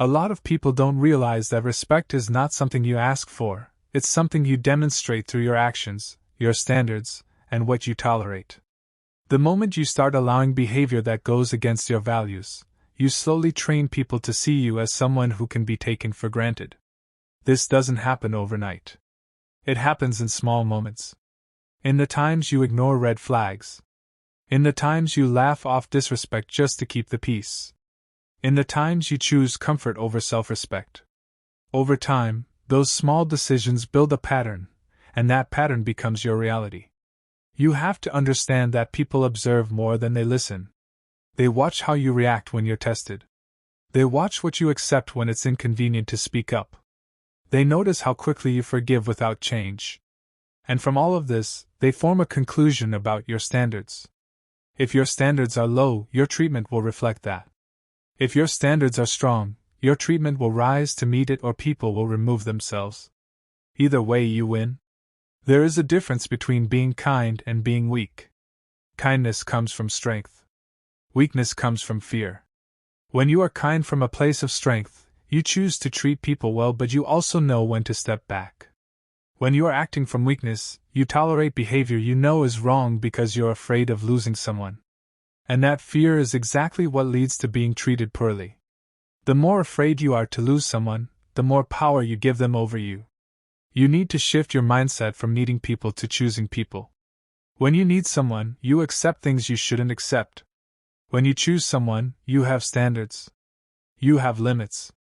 A lot of people don't realize that respect is not something you ask for, it's something you demonstrate through your actions, your standards, and what you tolerate. The moment you start allowing behavior that goes against your values, you slowly train people to see you as someone who can be taken for granted. This doesn't happen overnight. It happens in small moments. In the times you ignore red flags. In the times you laugh off disrespect just to keep the peace. In the times you choose comfort over self-respect. Over time, those small decisions build a pattern, and that pattern becomes your reality. You have to understand that people observe more than they listen. They watch how you react when you're tested. They watch what you accept when it's inconvenient to speak up. They notice how quickly you forgive without change. And from all of this, they form a conclusion about your standards. If your standards are low, your treatment will reflect that. If your standards are strong, your treatment will rise to meet it or people will remove themselves. Either way, you win. There is a difference between being kind and being weak. Kindness comes from strength. Weakness comes from fear. When you are kind from a place of strength, you choose to treat people well, but you also know when to step back. When you are acting from weakness, you tolerate behavior you know is wrong because you're afraid of losing someone. And that fear is exactly what leads to being treated poorly. The more afraid you are to lose someone, the more power you give them over you. You need to shift your mindset from needing people to choosing people. When you need someone, you accept things you shouldn't accept. When you choose someone, you have standards. You have limits.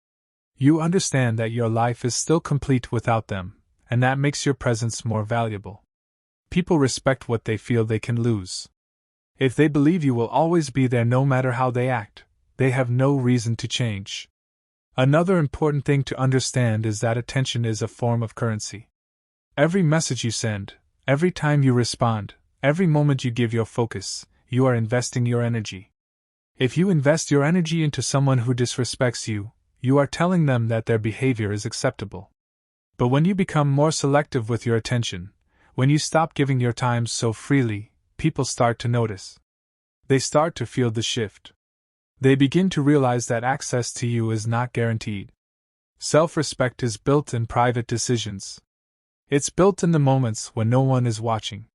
You understand that your life is still complete without them, and that makes your presence more valuable. People respect what they feel they can lose. If they believe you will always be there no matter how they act, they have no reason to change. Another important thing to understand is that attention is a form of currency. Every message you send, every time you respond, every moment you give your focus, you are investing your energy. If you invest your energy into someone who disrespects you, you are telling them that their behavior is acceptable. But when you become more selective with your attention, when you stop giving your time so freely, people start to notice. They start to feel the shift. They begin to realize that access to you is not guaranteed. Self-respect is built in private decisions. It's built in the moments when no one is watching.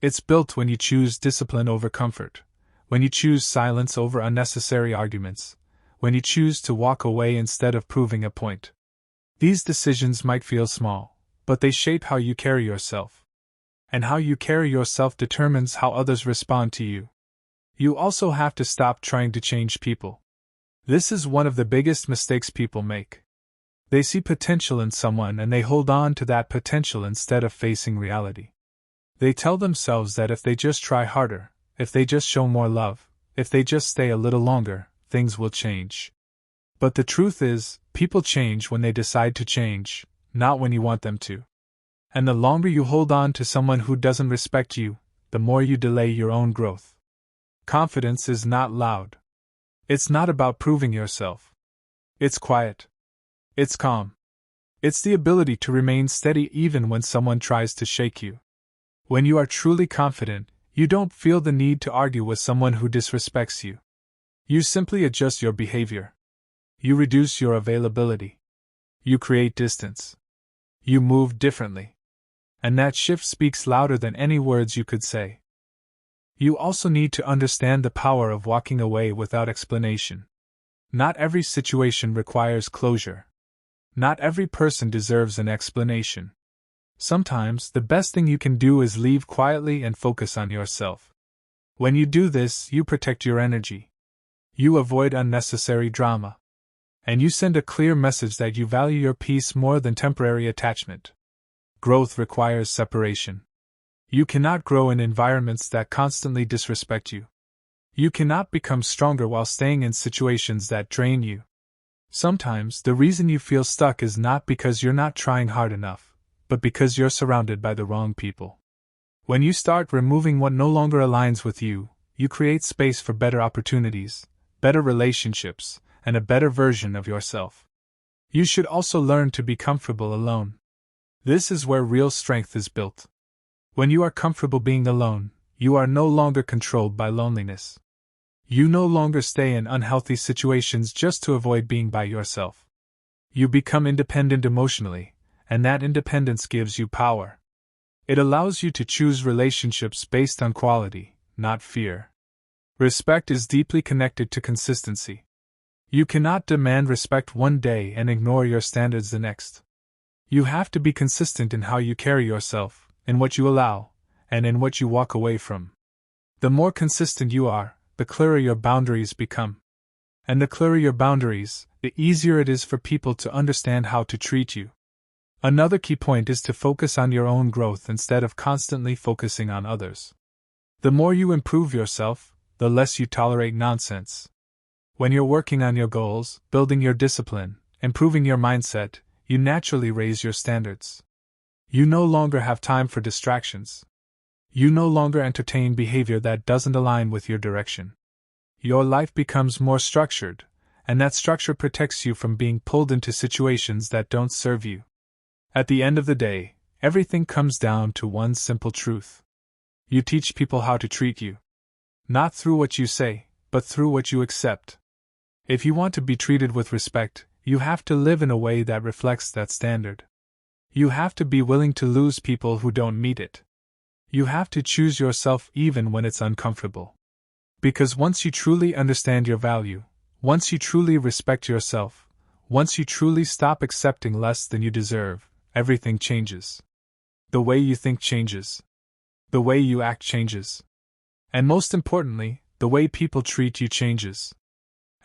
It's built when you choose discipline over comfort, when you choose silence over unnecessary arguments, when you choose to walk away instead of proving a point. These decisions might feel small, but they shape how you carry yourself. And how you carry yourself determines how others respond to you. You also have to stop trying to change people. This is one of the biggest mistakes people make. They see potential in someone and they hold on to that potential instead of facing reality. They tell themselves that if they just try harder, if they just show more love, if they just stay a little longer, things will change. But the truth is, people change when they decide to change, not when you want them to. And the longer you hold on to someone who doesn't respect you, the more you delay your own growth. Confidence is not loud. It's not about proving yourself. It's quiet. It's calm. It's the ability to remain steady even when someone tries to shake you. When you are truly confident, you don't feel the need to argue with someone who disrespects you. You simply adjust your behavior. You reduce your availability. You create distance. You move differently. And that shift speaks louder than any words you could say. You also need to understand the power of walking away without explanation. Not every situation requires closure. Not every person deserves an explanation. Sometimes the best thing you can do is leave quietly and focus on yourself. When you do this, you protect your energy. You avoid unnecessary drama. And you send a clear message that you value your peace more than temporary attachment. Growth requires separation. You cannot grow in environments that constantly disrespect you. You cannot become stronger while staying in situations that drain you. Sometimes the reason you feel stuck is not because you're not trying hard enough, but because you're surrounded by the wrong people. When you start removing what no longer aligns with you, you create space for better opportunities, better relationships, and a better version of yourself. You should also learn to be comfortable alone. This is where real strength is built. When you are comfortable being alone, you are no longer controlled by loneliness. You no longer stay in unhealthy situations just to avoid being by yourself. You become independent emotionally, and that independence gives you power. It allows you to choose relationships based on quality, not fear. Respect is deeply connected to consistency. You cannot demand respect one day and ignore your standards the next. You have to be consistent in how you carry yourself, in what you allow, and in what you walk away from. The more consistent you are, the clearer your boundaries become. And the clearer your boundaries, the easier it is for people to understand how to treat you. Another key point is to focus on your own growth instead of constantly focusing on others. The more you improve yourself, the less you tolerate nonsense. When you're working on your goals, building your discipline, improving your mindset, you naturally raise your standards. You no longer have time for distractions. You no longer entertain behavior that doesn't align with your direction. Your life becomes more structured, and that structure protects you from being pulled into situations that don't serve you. At the end of the day, everything comes down to one simple truth. You teach people how to treat you. Not through what you say, but through what you accept. If you want to be treated with respect, you have to live in a way that reflects that standard. You have to be willing to lose people who don't meet it. You have to choose yourself even when it's uncomfortable. Because once you truly understand your value, once you truly respect yourself, once you truly stop accepting less than you deserve, everything changes. The way you think changes. The way you act changes. And most importantly, the way people treat you changes.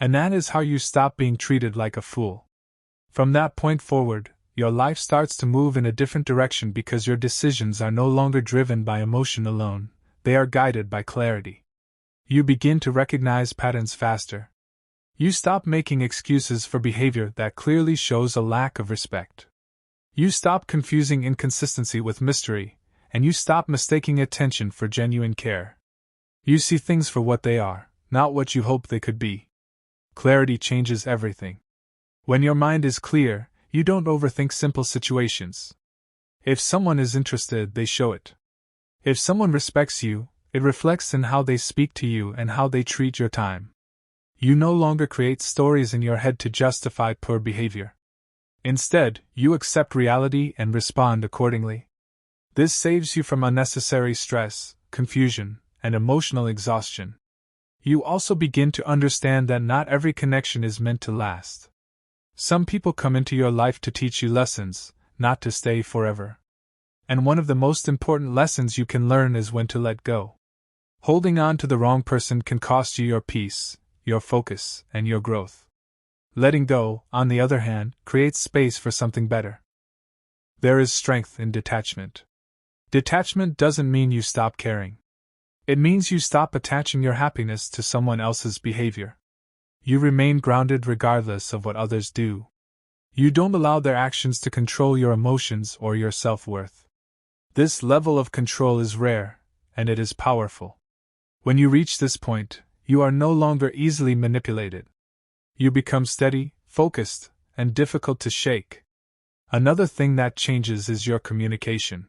And that is how you stop being treated like a fool. From that point forward, your life starts to move in a different direction because your decisions are no longer driven by emotion alone, they are guided by clarity. You begin to recognize patterns faster. You stop making excuses for behavior that clearly shows a lack of respect. You stop confusing inconsistency with mystery, and you stop mistaking attention for genuine care. You see things for what they are, not what you hope they could be. Clarity changes everything. When your mind is clear, you don't overthink simple situations. If someone is interested, they show it. If someone respects you, it reflects in how they speak to you and how they treat your time. You no longer create stories in your head to justify poor behavior. Instead, you accept reality and respond accordingly. This saves you from unnecessary stress, confusion, and emotional exhaustion. You also begin to understand that not every connection is meant to last. Some people come into your life to teach you lessons, not to stay forever. And one of the most important lessons you can learn is when to let go. Holding on to the wrong person can cost you your peace, your focus, and your growth. Letting go, on the other hand, creates space for something better. There is strength in detachment. Detachment doesn't mean you stop caring. It means you stop attaching your happiness to someone else's behavior. You remain grounded regardless of what others do. You don't allow their actions to control your emotions or your self-worth. This level of control is rare, and it is powerful. When you reach this point, you are no longer easily manipulated. You become steady, focused, and difficult to shake. Another thing that changes is your communication.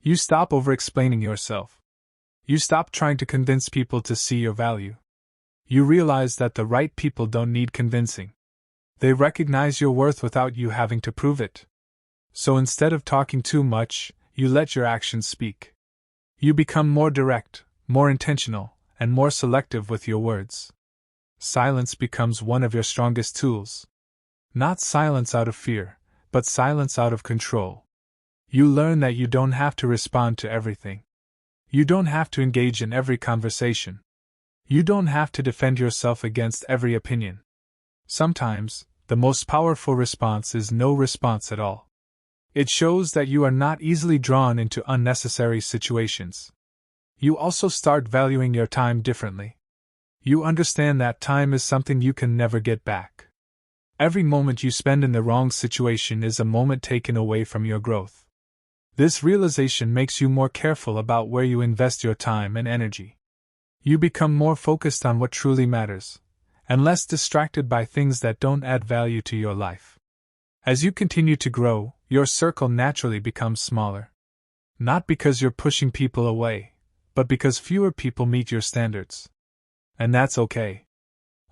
You stop over-explaining yourself. You stop trying to convince people to see your value. You realize that the right people don't need convincing. They recognize your worth without you having to prove it. So instead of talking too much, you let your actions speak. You become more direct, more intentional, and more selective with your words. Silence becomes one of your strongest tools. Not silence out of fear, but silence out of control. You learn that you don't have to respond to everything. You don't have to engage in every conversation. You don't have to defend yourself against every opinion. Sometimes, the most powerful response is no response at all. It shows that you are not easily drawn into unnecessary situations. You also start valuing your time differently. You understand that time is something you can never get back. Every moment you spend in the wrong situation is a moment taken away from your growth. This realization makes you more careful about where you invest your time and energy. You become more focused on what truly matters, and less distracted by things that don't add value to your life. As you continue to grow, your circle naturally becomes smaller. Not because you're pushing people away, but because fewer people meet your standards. And that's okay.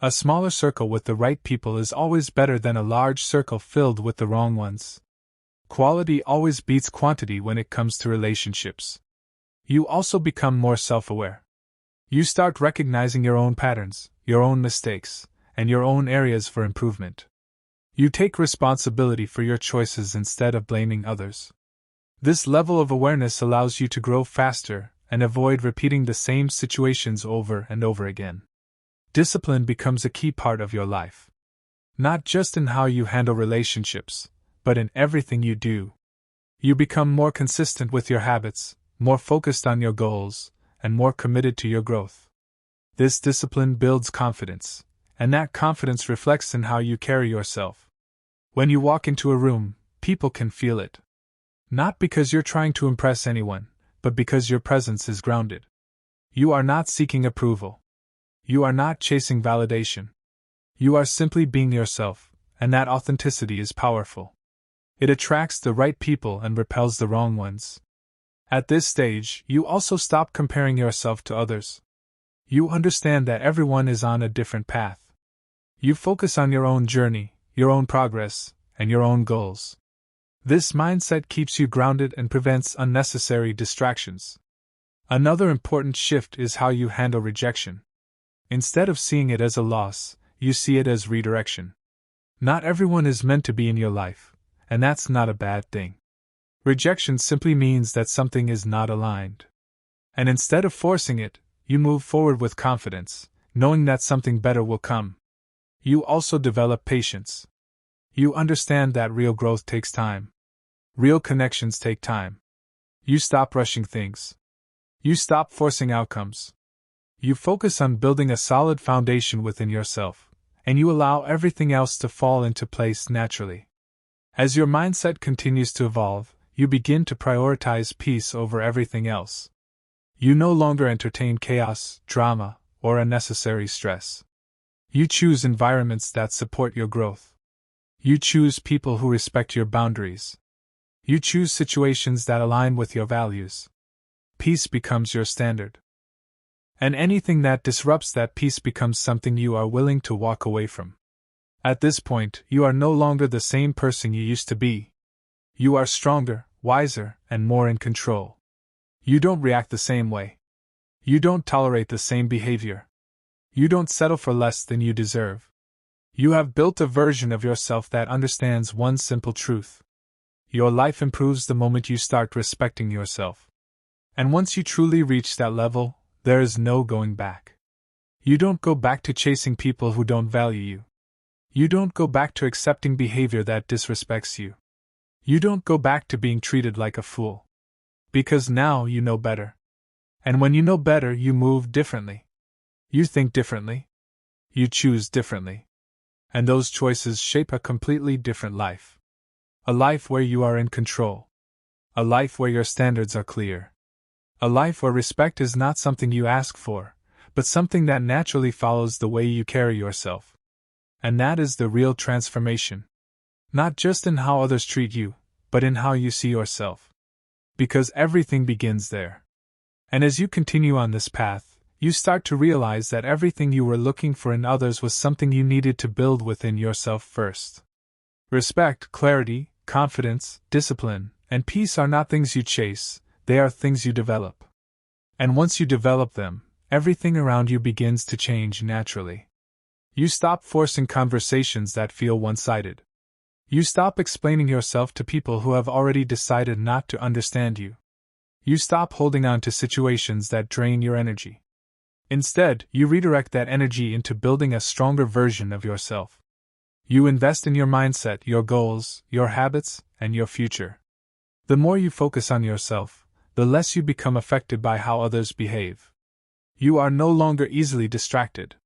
A smaller circle with the right people is always better than a large circle filled with the wrong ones. Quality always beats quantity when it comes to relationships. You also become more self-aware. You start recognizing your own patterns, your own mistakes, and your own areas for improvement. You take responsibility for your choices instead of blaming others. This level of awareness allows you to grow faster and avoid repeating the same situations over and over again. Discipline becomes a key part of your life. Not just in how you handle relationships, but in everything you do. You become more consistent with your habits, more focused on your goals, and more committed to your growth. This discipline builds confidence, and that confidence reflects in how you carry yourself. When you walk into a room, people can feel it. Not because you're trying to impress anyone, but because your presence is grounded. You are not seeking approval. You are not chasing validation. You are simply being yourself, and that authenticity is powerful. It attracts the right people and repels the wrong ones. At this stage, you also stop comparing yourself to others. You understand that everyone is on a different path. You focus on your own journey, your own progress, and your own goals. This mindset keeps you grounded and prevents unnecessary distractions. Another important shift is how you handle rejection. Instead of seeing it as a loss, you see it as redirection. Not everyone is meant to be in your life, and that's not a bad thing. Rejection simply means that something is not aligned. And instead of forcing it, you move forward with confidence, knowing that something better will come. You also develop patience. You understand that real growth takes time. Real connections take time. You stop rushing things. You stop forcing outcomes. You focus on building a solid foundation within yourself, and you allow everything else to fall into place naturally. As your mindset continues to evolve, you begin to prioritize peace over everything else. You no longer entertain chaos, drama, or unnecessary stress. You choose environments that support your growth. You choose people who respect your boundaries. You choose situations that align with your values. Peace becomes your standard. And anything that disrupts that peace becomes something you are willing to walk away from. At this point, you are no longer the same person you used to be. You are stronger, wiser, and more in control. You don't react the same way. You don't tolerate the same behavior. You don't settle for less than you deserve. You have built a version of yourself that understands one simple truth. Your life improves the moment you start respecting yourself. And once you truly reach that level, there is no going back. You don't go back to chasing people who don't value you. You don't go back to accepting behavior that disrespects you. You don't go back to being treated like a fool. Because now you know better. And when you know better, you move differently. You think differently. You choose differently. And those choices shape a completely different life. A life where you are in control. A life where your standards are clear. A life where respect is not something you ask for, but something that naturally follows the way you carry yourself. And that is the real transformation. Not just in how others treat you, but in how you see yourself. Because everything begins there. And as you continue on this path, you start to realize that everything you were looking for in others was something you needed to build within yourself first. Respect, clarity, confidence, discipline, and peace are not things you chase, they are things you develop. And once you develop them, everything around you begins to change naturally. You stop forcing conversations that feel one-sided. You stop explaining yourself to people who have already decided not to understand you. You stop holding on to situations that drain your energy. Instead, you redirect that energy into building a stronger version of yourself. You invest in your mindset, your goals, your habits, and your future. The more you focus on yourself, the less you become affected by how others behave. You are no longer easily distracted.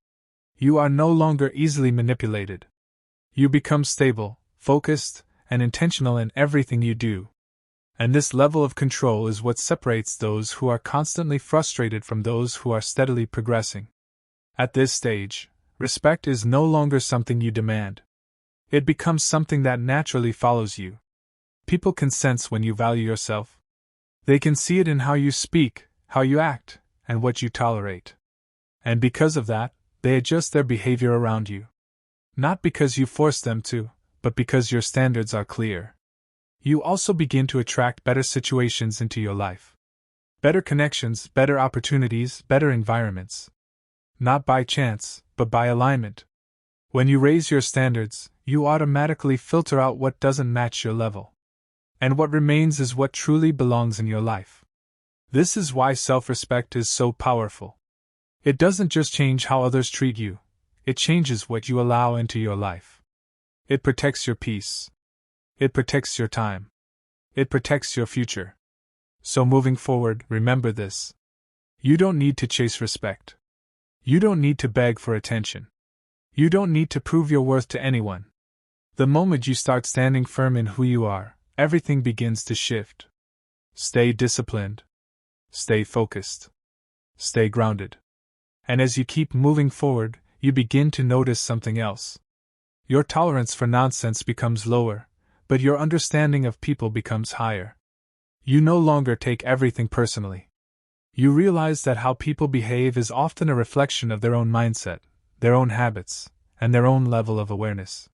You are no longer easily manipulated. You become stable, focused, and intentional in everything you do. And this level of control is what separates those who are constantly frustrated from those who are steadily progressing. At this stage, respect is no longer something you demand. It becomes something that naturally follows you. People can sense when you value yourself. They can see it in how you speak, how you act, and what you tolerate. And because of that, they adjust their behavior around you. Not because you force them to, but because your standards are clear. You also begin to attract better situations into your life. Better connections, better opportunities, better environments. Not by chance, but by alignment. When you raise your standards, you automatically filter out what doesn't match your level. And what remains is what truly belongs in your life. This is why self-respect is so powerful. It doesn't just change how others treat you, it changes what you allow into your life. It protects your peace. It protects your time. It protects your future. So moving forward, remember this. You don't need to chase respect. You don't need to beg for attention. You don't need to prove your worth to anyone. The moment you start standing firm in who you are, everything begins to shift. Stay disciplined. Stay focused. Stay grounded. And as you keep moving forward, you begin to notice something else. Your tolerance for nonsense becomes lower, but your understanding of people becomes higher. You no longer take everything personally. You realize that how people behave is often a reflection of their own mindset, their own habits, and their own level of awareness.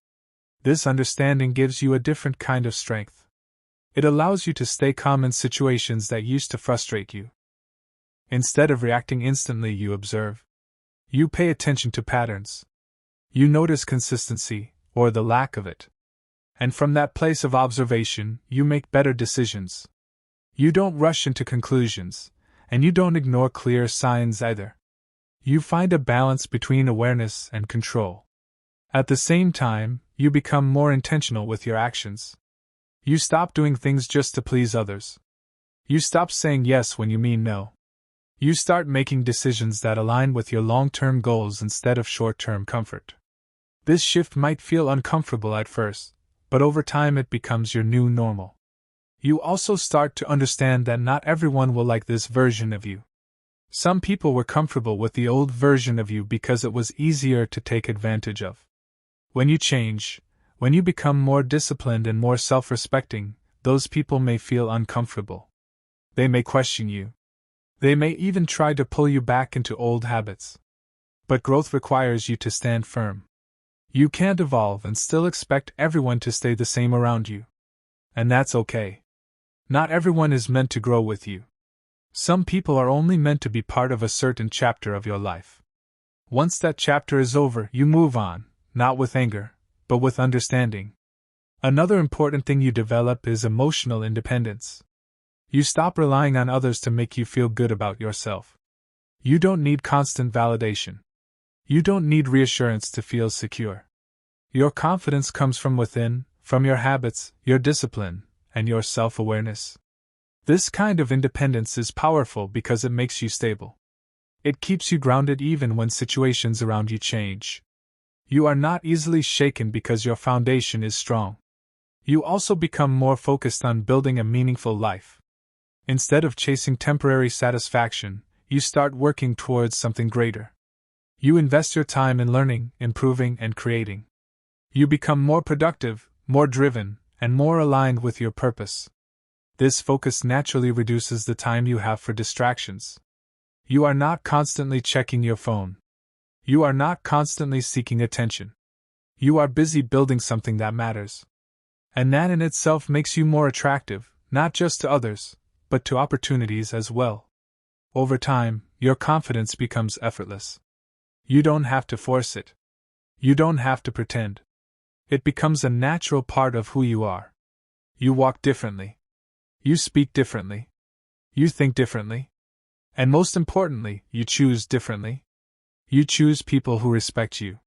This understanding gives you a different kind of strength. It allows you to stay calm in situations that used to frustrate you. Instead of reacting instantly, you observe. You pay attention to patterns. You notice consistency, or the lack of it. And from that place of observation, you make better decisions. You don't rush into conclusions, and you don't ignore clear signs either. You find a balance between awareness and control. At the same time, you become more intentional with your actions. You stop doing things just to please others. You stop saying yes when you mean no. You start making decisions that align with your long-term goals instead of short-term comfort. This shift might feel uncomfortable at first, but over time it becomes your new normal. You also start to understand that not everyone will like this version of you. Some people were comfortable with the old version of you because it was easier to take advantage of. When you change, when you become more disciplined and more self-respecting, those people may feel uncomfortable. They may question you. They may even try to pull you back into old habits. But growth requires you to stand firm. You can't evolve and still expect everyone to stay the same around you. And that's okay. Not everyone is meant to grow with you. Some people are only meant to be part of a certain chapter of your life. Once that chapter is over, you move on, not with anger, but with understanding. Another important thing you develop is emotional independence. You stop relying on others to make you feel good about yourself. You don't need constant validation. You don't need reassurance to feel secure. Your confidence comes from within, from your habits, your discipline, and your self-awareness. This kind of independence is powerful because it makes you stable. It keeps you grounded even when situations around you change. You are not easily shaken because your foundation is strong. You also become more focused on building a meaningful life. Instead of chasing temporary satisfaction, you start working towards something greater. You invest your time in learning, improving, and creating. You become more productive, more driven, and more aligned with your purpose. This focus naturally reduces the time you have for distractions. You are not constantly checking your phone. You are not constantly seeking attention. You are busy building something that matters. And that in itself makes you more attractive, not just to others, but to opportunities as well. Over time, your confidence becomes effortless. You don't have to force it. You don't have to pretend. It becomes a natural part of who you are. You walk differently. You speak differently. You think differently. And most importantly, you choose differently. You choose people who respect you.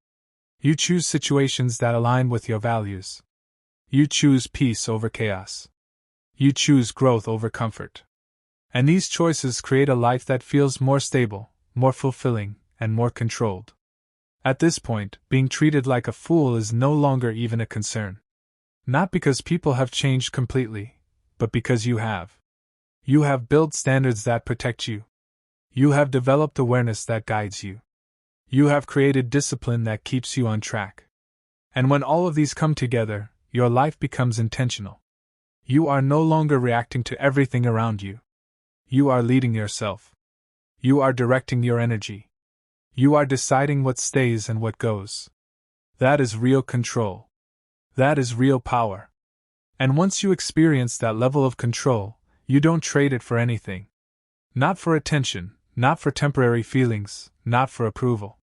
You choose situations that align with your values. You choose peace over chaos. You choose growth over comfort. And these choices create a life that feels more stable, more fulfilling, and more controlled. At this point, being treated like a fool is no longer even a concern. Not because people have changed completely, but because you have. You have built standards that protect you. You have developed awareness that guides you. You have created discipline that keeps you on track. And when all of these come together, your life becomes intentional. You are no longer reacting to everything around you. You are leading yourself. You are directing your energy. You are deciding what stays and what goes. That is real control. That is real power. And once you experience that level of control, you don't trade it for anything. Not for attention, not for temporary feelings, not for approval.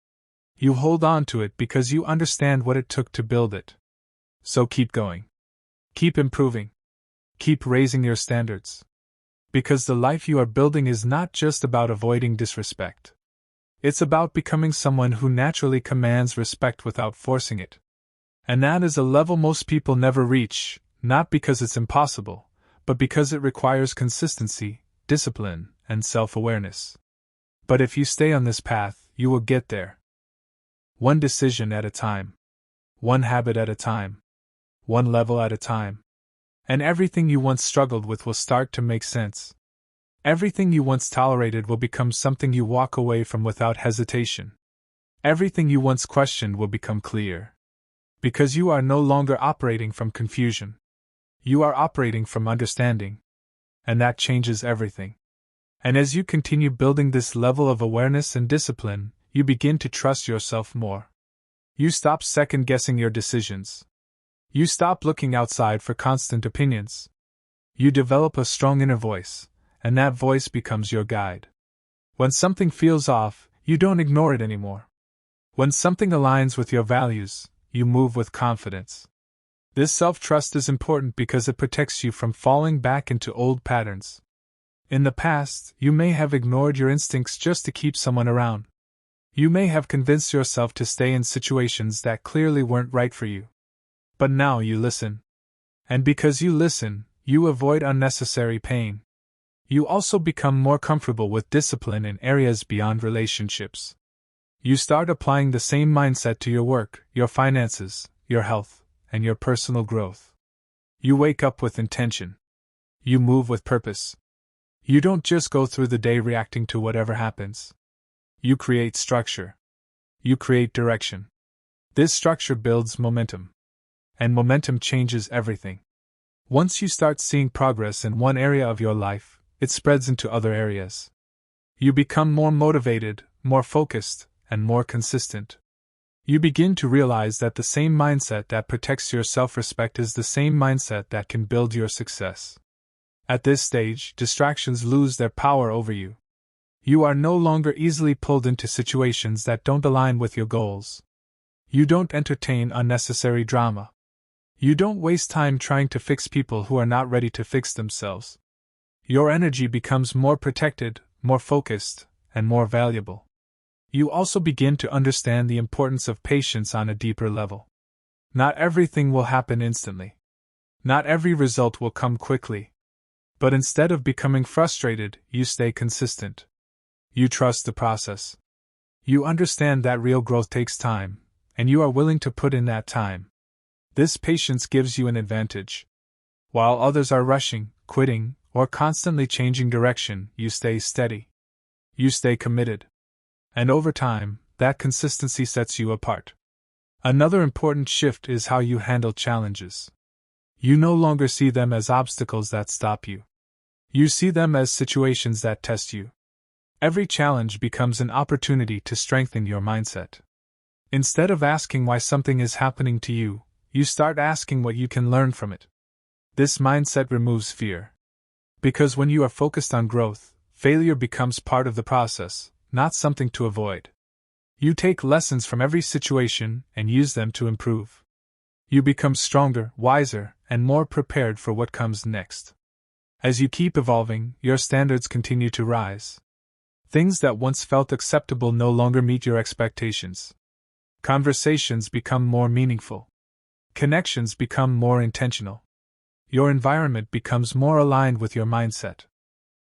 You hold on to it because you understand what it took to build it. So keep going. Keep improving. Keep raising your standards. Because the life you are building is not just about avoiding disrespect. It's about becoming someone who naturally commands respect without forcing it. And that is a level most people never reach, not because it's impossible, but because it requires consistency, discipline, and self-awareness. But if you stay on this path, you will get there. One decision at a time. One habit at a time. One level at a time. And everything you once struggled with will start to make sense. Everything you once tolerated will become something you walk away from without hesitation. Everything you once questioned will become clear. Because you are no longer operating from confusion. You are operating from understanding. And that changes everything. And as you continue building this level of awareness and discipline, you begin to trust yourself more. You stop second-guessing your decisions. You stop looking outside for constant opinions. You develop a strong inner voice, and that voice becomes your guide. When something feels off, you don't ignore it anymore. When something aligns with your values, you move with confidence. This self-trust is important because it protects you from falling back into old patterns. In the past, you may have ignored your instincts just to keep someone around. You may have convinced yourself to stay in situations that clearly weren't right for you. But now you listen. And because you listen, you avoid unnecessary pain. You also become more comfortable with discipline in areas beyond relationships. You start applying the same mindset to your work, your finances, your health, and your personal growth. You wake up with intention. You move with purpose. You don't just go through the day reacting to whatever happens. You create structure. You create direction. This structure builds momentum. And momentum changes everything. Once you start seeing progress in one area of your life, it spreads into other areas. You become more motivated, more focused, and more consistent. You begin to realize that the same mindset that protects your self-respect is the same mindset that can build your success. At this stage, distractions lose their power over you. You are no longer easily pulled into situations that don't align with your goals. You don't entertain unnecessary drama. You don't waste time trying to fix people who are not ready to fix themselves. Your energy becomes more protected, more focused, and more valuable. You also begin to understand the importance of patience on a deeper level. Not everything will happen instantly. Not every result will come quickly. But instead of becoming frustrated, you stay consistent. You trust the process. You understand that real growth takes time, and you are willing to put in that time. This patience gives you an advantage. While others are rushing, quitting, or constantly changing direction, you stay steady. You stay committed. And over time, that consistency sets you apart. Another important shift is how you handle challenges. You no longer see them as obstacles that stop you. You see them as situations that test you. Every challenge becomes an opportunity to strengthen your mindset. Instead of asking why something is happening to you, you start asking what you can learn from it. This mindset removes fear. Because when you are focused on growth, failure becomes part of the process, not something to avoid. You take lessons from every situation and use them to improve. You become stronger, wiser, and more prepared for what comes next. As you keep evolving, your standards continue to rise. Things that once felt acceptable no longer meet your expectations. Conversations become more meaningful. Connections become more intentional. Your environment becomes more aligned with your mindset.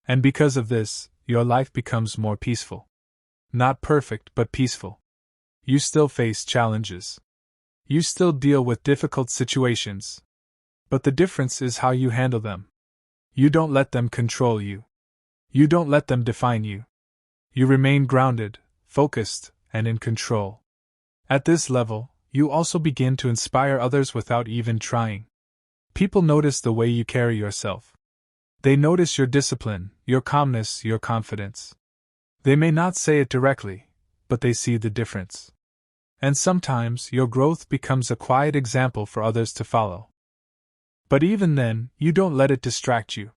And because of this, your life becomes more peaceful. Not perfect, but peaceful. You still face challenges. You still deal with difficult situations. But the difference is how you handle them. You don't let them control you. You don't let them define you. You remain grounded, focused, and in control. At this level, you also begin to inspire others without even trying. People notice the way you carry yourself. They notice your discipline, your calmness, your confidence. They may not say it directly, but they see the difference. And sometimes your growth becomes a quiet example for others to follow. But even then, you don't let it distract you.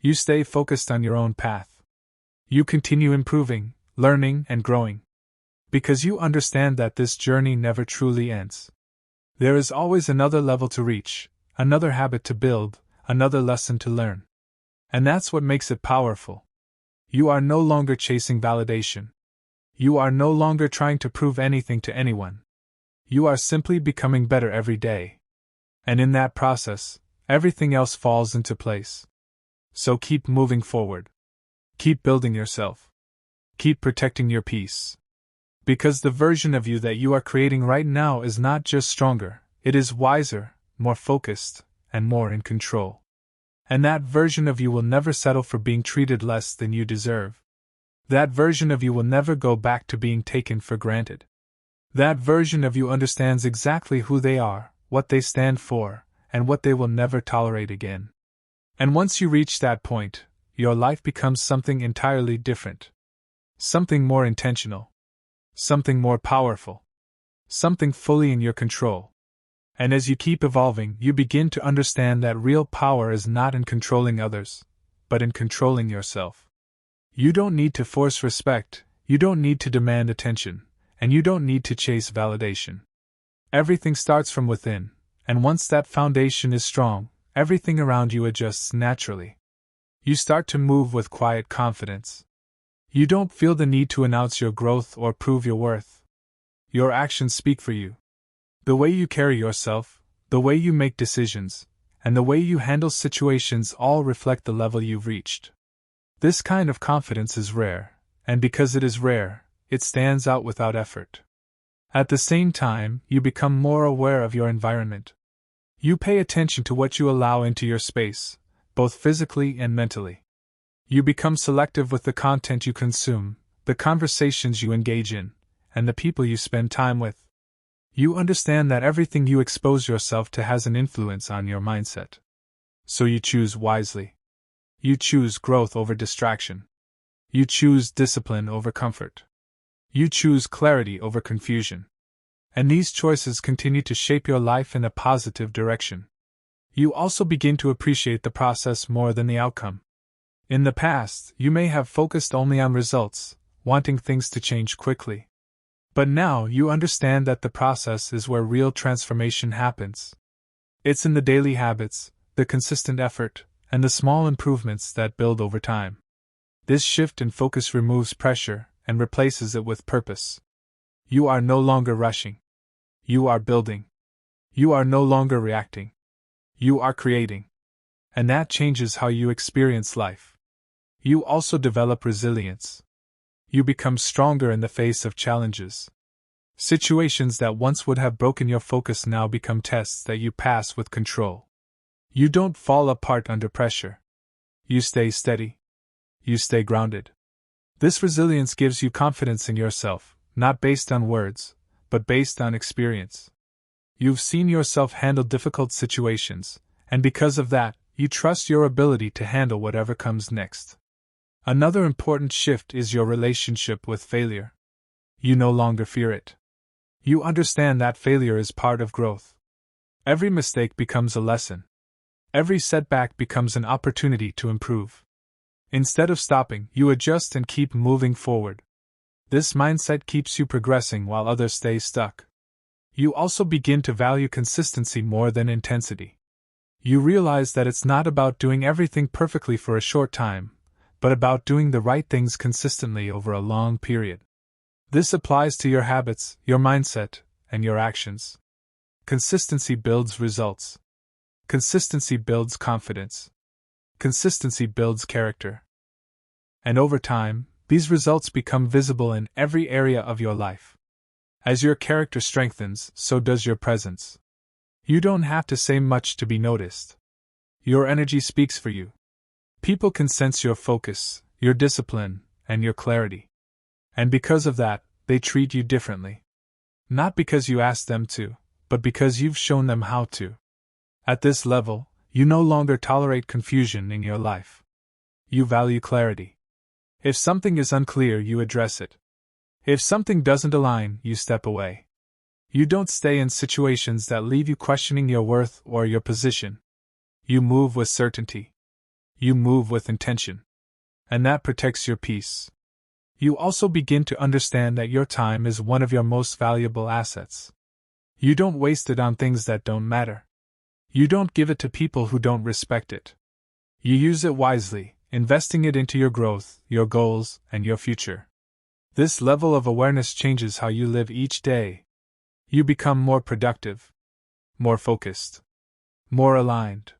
You stay focused on your own path. You continue improving, learning, and growing. Because you understand that this journey never truly ends. There is always another level to reach, another habit to build, another lesson to learn. And that's what makes it powerful. You are no longer chasing validation. You are no longer trying to prove anything to anyone. You are simply becoming better every day. And in that process, everything else falls into place. So keep moving forward. Keep building yourself. Keep protecting your peace. Because the version of you that you are creating right now is not just stronger, it is wiser, more focused, and more in control. And that version of you will never settle for being treated less than you deserve. That version of you will never go back to being taken for granted. That version of you understands exactly who they are, what they stand for, and what they will never tolerate again. And once you reach that point, your life becomes something entirely different. Something more intentional. Something more powerful. Something fully in your control. And as you keep evolving, you begin to understand that real power is not in controlling others, but in controlling yourself. You don't need to force respect, you don't need to demand attention, and you don't need to chase validation. Everything starts from within, and once that foundation is strong, everything around you adjusts naturally. You start to move with quiet confidence. You don't feel the need to announce your growth or prove your worth. Your actions speak for you. The way you carry yourself, the way you make decisions, and the way you handle situations all reflect the level you've reached. This kind of confidence is rare, and because it is rare, it stands out without effort. At the same time, you become more aware of your environment. You pay attention to what you allow into your space, both physically and mentally. You become selective with the content you consume, the conversations you engage in, and the people you spend time with. You understand that everything you expose yourself to has an influence on your mindset. So you choose wisely. You choose growth over distraction. You choose discipline over comfort. You choose clarity over confusion. And these choices continue to shape your life in a positive direction. You also begin to appreciate the process more than the outcome. In the past, you may have focused only on results, wanting things to change quickly. But now you understand that the process is where real transformation happens. It's in the daily habits, the consistent effort, and the small improvements that build over time. This shift in focus removes pressure and replaces it with purpose. You are no longer rushing. You are building. You are no longer reacting. You are creating. And that changes how you experience life. You also develop resilience. You become stronger in the face of challenges. Situations that once would have broken your focus now become tests that you pass with control. You don't fall apart under pressure. You stay steady. You stay grounded. This resilience gives you confidence in yourself, not based on words, but based on experience. You've seen yourself handle difficult situations, and because of that, you trust your ability to handle whatever comes next. Another important shift is your relationship with failure. You no longer fear it. You understand that failure is part of growth. Every mistake becomes a lesson. Every setback becomes an opportunity to improve. Instead of stopping, you adjust and keep moving forward. This mindset keeps you progressing while others stay stuck. You also begin to value consistency more than intensity. You realize that it's not about doing everything perfectly for a short time, but about doing the right things consistently over a long period. This applies to your habits, your mindset, and your actions. Consistency builds results. Consistency builds confidence. Consistency builds character. And over time, these results become visible in every area of your life. As your character strengthens, so does your presence. You don't have to say much to be noticed. Your energy speaks for you. People can sense your focus, your discipline, and your clarity. And because of that, they treat you differently. Not because you asked them to, but because you've shown them how to. At this level, you no longer tolerate confusion in your life. You value clarity. If something is unclear, you address it. If something doesn't align, you step away. You don't stay in situations that leave you questioning your worth or your position. You move with certainty. You move with intention. And that protects your peace. You also begin to understand that your time is one of your most valuable assets. You don't waste it on things that don't matter. You don't give it to people who don't respect it. You use it wisely, investing it into your growth, your goals, and your future. This level of awareness changes how you live each day. You become more productive, more focused, more aligned.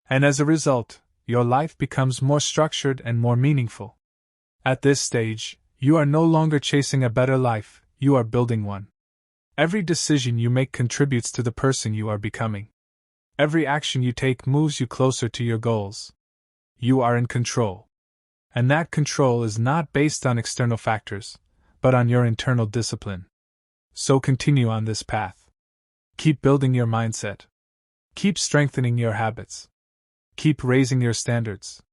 And as a result, your life becomes more structured and more meaningful. At this stage, you are no longer chasing a better life, you are building one. Every decision you make contributes to the person you are becoming. Every action you take moves you closer to your goals. You are in control. And that control is not based on external factors, but on your internal discipline. So continue on this path. Keep building your mindset. Keep strengthening your habits. Keep raising your standards.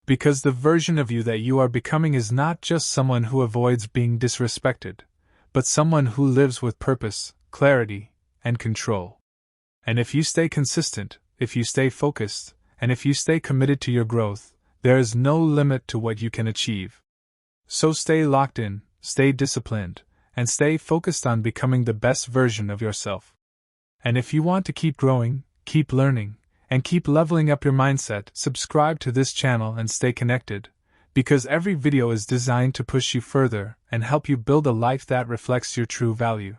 Because the version of you that you are becoming is not just someone who avoids being disrespected, but someone who lives with purpose, clarity, and control. And if you stay consistent, if you stay focused, and if you stay committed to your growth, there is no limit to what you can achieve. So stay locked in, stay disciplined, and stay focused on becoming the best version of yourself. And if you want to keep growing, keep learning, and keep leveling up your mindset, subscribe to this channel and stay connected, because every video is designed to push you further and help you build a life that reflects your true value.